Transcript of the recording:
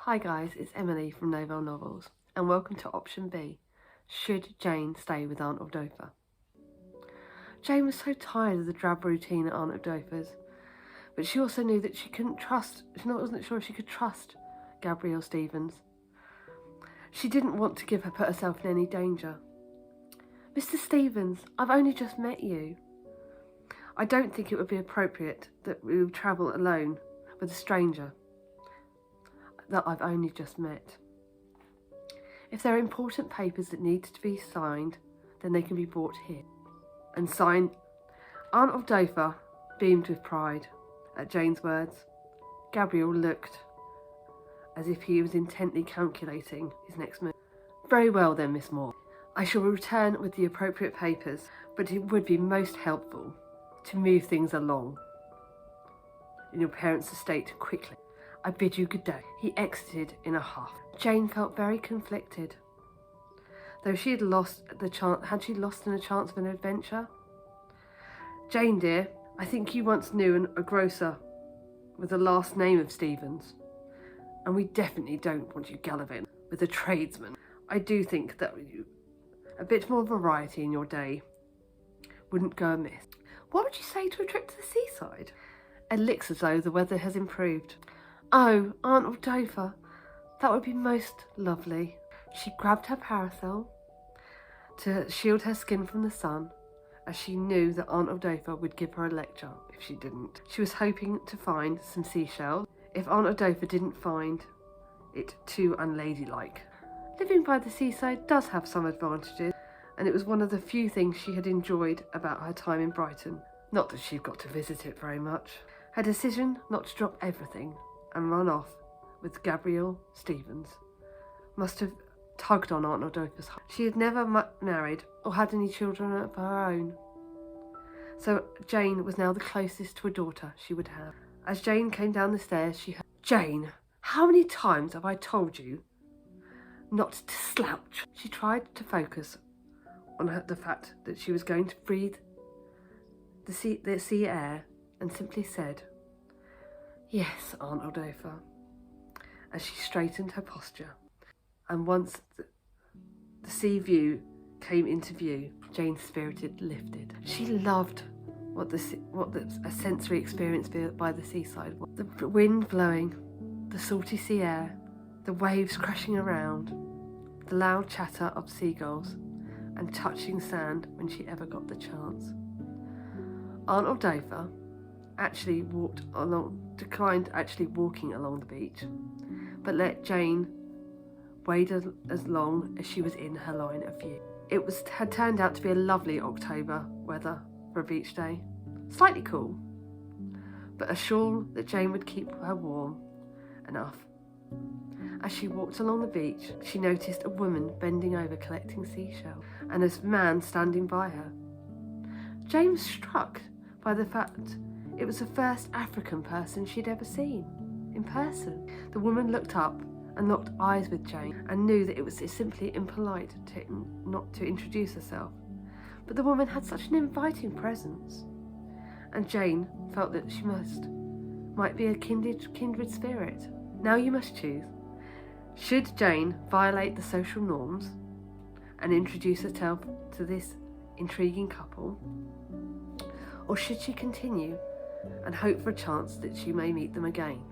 Hi guys, it's Emily from Novelle Novels, and welcome to Option B. Should Jane stay with Aunt Adolpha? Jane was so tired of the drab routine at Aunt Adolpha's, but she also knew that she wasn't sure if she could trust Gabrielle Stevens. She didn't want to put herself in any danger. Mr. Stevens, I've only just met you. I don't think it would be appropriate that we would travel alone with a stranger that I've only just met. If there are important papers that need to be signed, then they can be brought here and signed. Aunt Adolpha beamed with pride at Jane's words. Gabriel looked as if he was intently calculating his next move. Very well then, Miss Moore. I shall return with the appropriate papers, but it would be most helpful to move things along in your parents' estate quickly. I bid you good day. He exited in a huff. Jane felt very conflicted. Though she had lost the chance, had she lost in a chance of an adventure? Jane, dear, I think you once knew a grocer with the last name of Stevens, and we definitely don't want you gallivanting with a tradesman. I do think that a bit more variety in your day wouldn't go amiss. What would you say to a trip to the seaside? It looks as though the weather has improved. Oh, Aunt Adolpha, that would be most lovely. She grabbed her parasol to shield her skin from the sun, as she knew that Aunt Adolpha would give her a lecture if she didn't. She was hoping to find some seashells, if Aunt Adolpha didn't find it too unladylike. Living by the seaside does have some advantages, and it was one of the few things she had enjoyed about her time in Brighton. Not that she'd got to visit it very much. Her decision not to drop everything and run off with Gabrielle Stevens must have tugged on Aunt Adolpha's heart. She had never married or had any children of her own, so Jane was now the closest to a daughter she would have. As Jane came down the stairs, she heard, "Jane, how many times have I told you not to slouch?" She tried to focus on the fact that she was going to breathe the sea air and simply said, "Yes, Aunt Adolpha," as she straightened her posture. And once the sea view came into view, Jane's spirit lifted. She loved what a sensory experience by the seaside was. The wind blowing, the salty sea air, the waves crashing around, the loud chatter of seagulls, and touching sand when she ever got the chance. Aunt Adolpha declined actually walking along the beach, but let Jane wade as long as she was in her line of view. It had turned out to be a lovely October weather for a beach day. Slightly cool, but a shawl that Jane would keep her warm enough. As she walked along the beach, she noticed a woman bending over collecting seashells, and a man standing by her. Jane was struck by the fact it was the first African person she'd ever seen in person. The woman looked up and locked eyes with Jane and knew that it was simply impolite not to introduce herself. But the woman had such an inviting presence, and Jane felt that she might be a kindred spirit. Now you must choose. Should Jane violate the social norms and introduce herself to this intriguing couple, or should she continue and hope for a chance that she may meet them again?